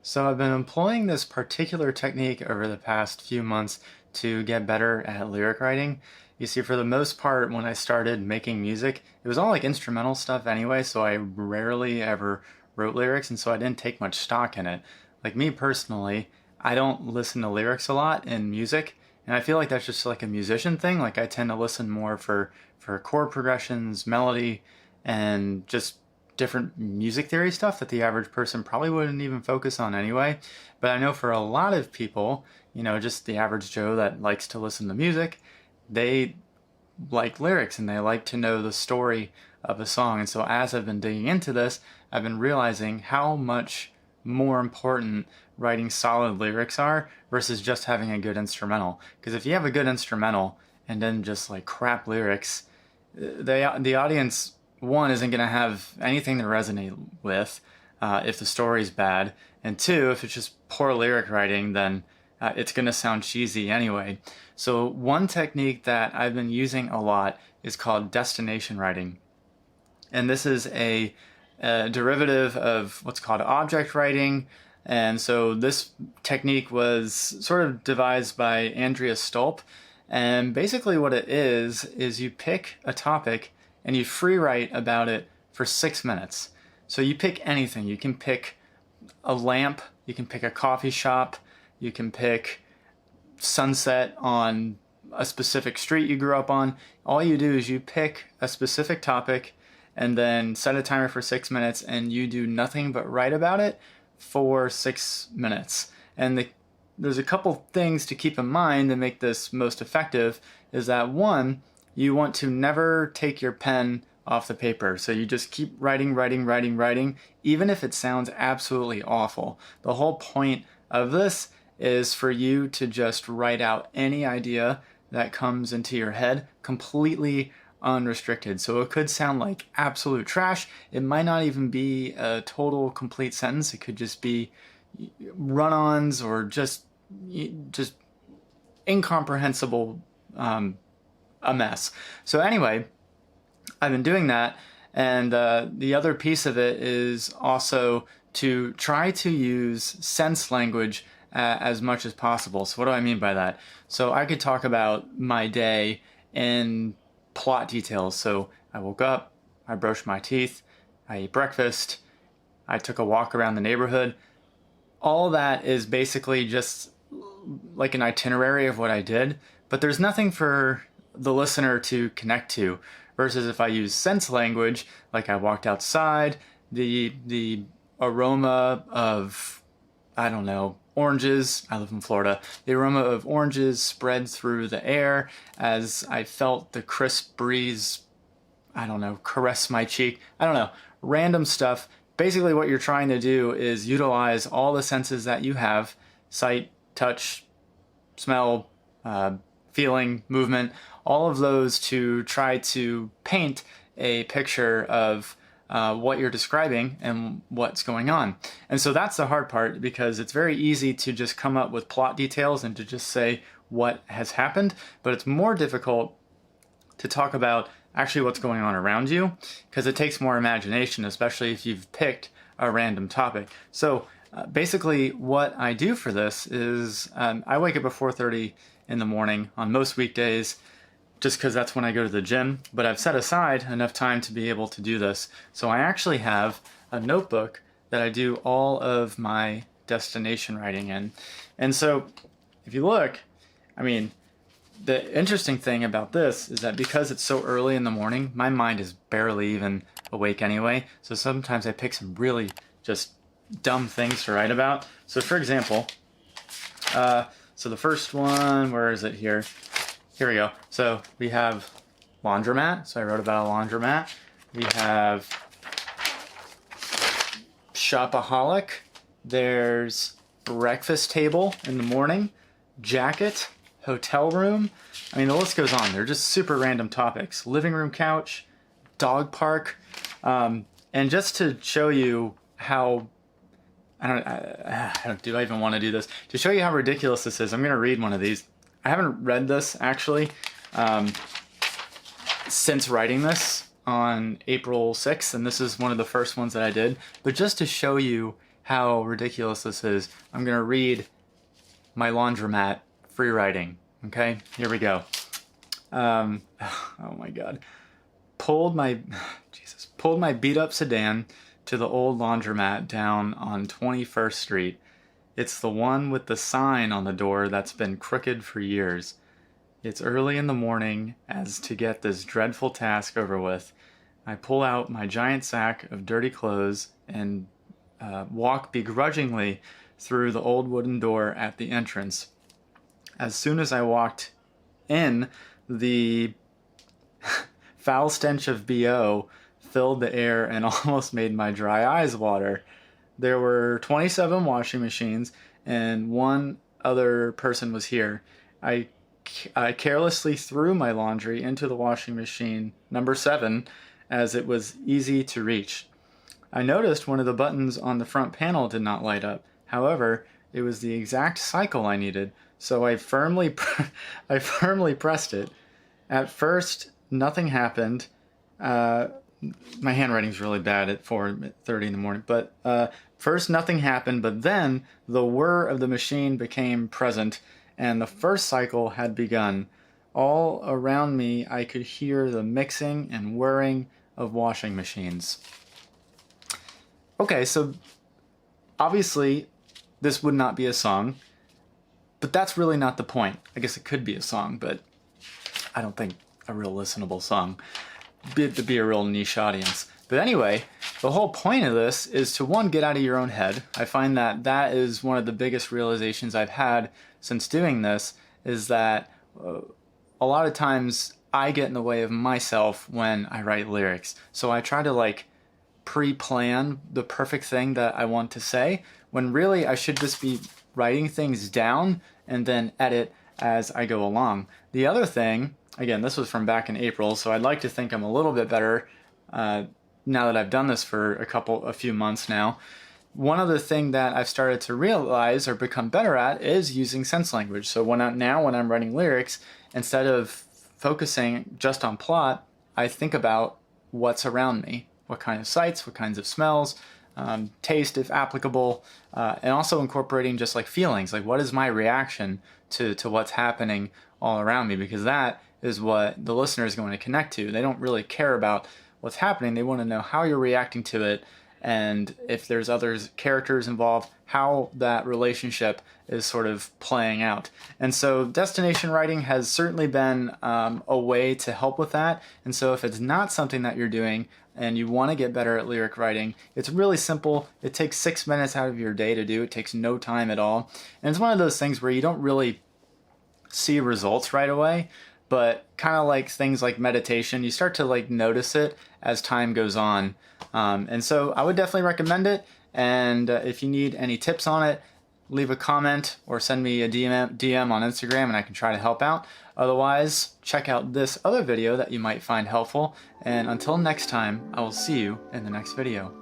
So I've been employing this particular technique over the past few months to get better at lyric writing. You see, for the most part, when I started making music, it was all like instrumental stuff anyway, so I rarely ever wrote lyrics, and so I didn't take much stock in it. Like me personally, I don't listen to lyrics a lot in music, and I feel like that's just like a musician thing. Like I tend to listen more for chord progressions, melody, and just different music theory stuff that the average person probably wouldn't even focus on anyway. But I know for a lot of people, just the average Joe that likes to listen to music, they like lyrics and they like to know the story of a song. And so as I've been digging into this, I've been realizing how much more important writing solid lyrics are versus just having a good instrumental. Because if you have a good instrumental and then just like crap lyrics, the audience one isn't going to have anything to resonate with if the story's bad, and two, if it's just poor lyric writing, then it's going to sound cheesy anyway. So one technique that I've been using a lot is called destination writing, and this is a derivative of what's called object writing. And so this technique was sort of devised by Andrea Stolpe. And basically what it is you pick a topic and you free write about it for 6 minutes. So you pick anything. You can pick a lamp, you can pick a coffee shop, you can pick sunset on a specific street you grew up on. All you do is you pick a specific topic and then set a timer for 6 minutes, and you do nothing but write about it for 6 minutes. And there's a couple things to keep in mind to make this most effective is that one, you want to never take your pen off the paper. So you just keep writing, writing, writing, writing, even if it sounds absolutely awful. The whole point of this is for you to just write out any idea that comes into your head completely unrestricted. So it could sound like absolute trash. It might not even be a total complete sentence. It could just be run-ons or just incomprehensible a mess. So anyway, I've been doing that, and the other piece of it is also to try to use sense language as much as possible. So what do I mean by that? So I could talk about my day in plot details. So I woke up, I brushed my teeth, I ate breakfast, I took a walk around the neighborhood. All that is basically just like an itinerary of what I did, but there's nothing for the listener to connect to. Versus if I use sense language, like I walked outside, the aroma of, I don't know, oranges, I live in Florida, the aroma of oranges spread through the air as I felt the crisp breeze, I don't know, caress my cheek, I don't know, random stuff. Basically what you're trying to do is utilize all the senses that you have, sight, touch, smell, feeling, movement, all of those to try to paint a picture of what you're describing and what's going on. And so that's the hard part, because it's very easy to just come up with plot details and to just say what has happened, but it's more difficult to talk about actually what's going on around you, because it takes more imagination, especially if you've picked a random topic. So basically what I do for this is I wake up at 4:30 in the morning on most weekdays, just because that's when I go to the gym, but I've set aside enough time to be able to do this. So I actually have a notebook that I do all of my destination writing in. And so if you look, I mean, the interesting thing about this is that because it's so early in the morning, my mind is barely even awake anyway. So sometimes I pick some really just dumb things to write about. So for example, so the first one, where is it here? Here we go. So we have laundromat. So I wrote about a laundromat. We have shopaholic. There's breakfast table in the morning. Jacket. Hotel room. I mean, the list goes on. They're just super random topics. Living room couch. Dog park. And just to show you how do I even want to do this? To show you how ridiculous this is, I'm going to read one of these. I haven't read this, actually, since writing this on April 6th, and this is one of the first ones that I did. But just to show you how ridiculous this is, I'm gonna read my laundromat free writing. Okay, here we go. Oh my God. Pulled my beat up sedan to the old laundromat down on 21st Street. It's the one with the sign on the door that's been crooked for years. It's early in the morning as to get this dreadful task over with. I pull out my giant sack of dirty clothes and walk begrudgingly through the old wooden door at the entrance. As soon as I walked in, the foul stench of BO filled the air and almost made my dry eyes water. There were 27 washing machines and one other person was here. I carelessly threw my laundry into the washing machine number 7 as it was easy to reach. I noticed one of the buttons on the front panel did not light up. However, it was the exact cycle I needed, so I firmly pressed it. At first, nothing happened. My handwriting's really bad at 4:30 in the morning, but first nothing happened, but then the whir of the machine became present, and the first cycle had begun. All around me, I could hear the mixing and whirring of washing machines. Okay, so obviously this would not be a song, but that's really not the point. I guess it could be a song, but I don't think a real listenable song. To be a real niche audience. But anyway, the whole point of this is to, one, get out of your own head. I find that that is one of the biggest realizations I've had since doing this, is that a lot of times I get in the way of myself when I write lyrics. So I try to pre-plan the perfect thing that I want to say, when really I should just be writing things down and then edit as I go along. The other thing, again, this was from back in April, so I'd like to think I'm a little bit better now that I've done this for a few months now. One other thing that I've started to realize or become better at is using sense language. So when I'm writing lyrics, instead of focusing just on plot, I think about what's around me, what kind of sights, what kinds of smells, taste if applicable, and also incorporating just feelings, what is my reaction to what's happening all around me, because that is what the listener is going to connect to. They don't really care about what's happening, they want to know how you're reacting to it, and if there's other characters involved, how that relationship is sort of playing out. And so destination writing has certainly been a way to help with that. And so if it's not something that you're doing and you want to get better at lyric writing, it's really simple. It takes 6 minutes out of your day to do. It takes no time at all. And it's one of those things where you don't really see results right away, but kind of like things like meditation, you start to notice it as time goes on. And so I would definitely recommend it. And if you need any tips on it, leave a comment or send me a DM on Instagram and I can try to help out. Otherwise, check out this other video that you might find helpful. And until next time, I will see you in the next video.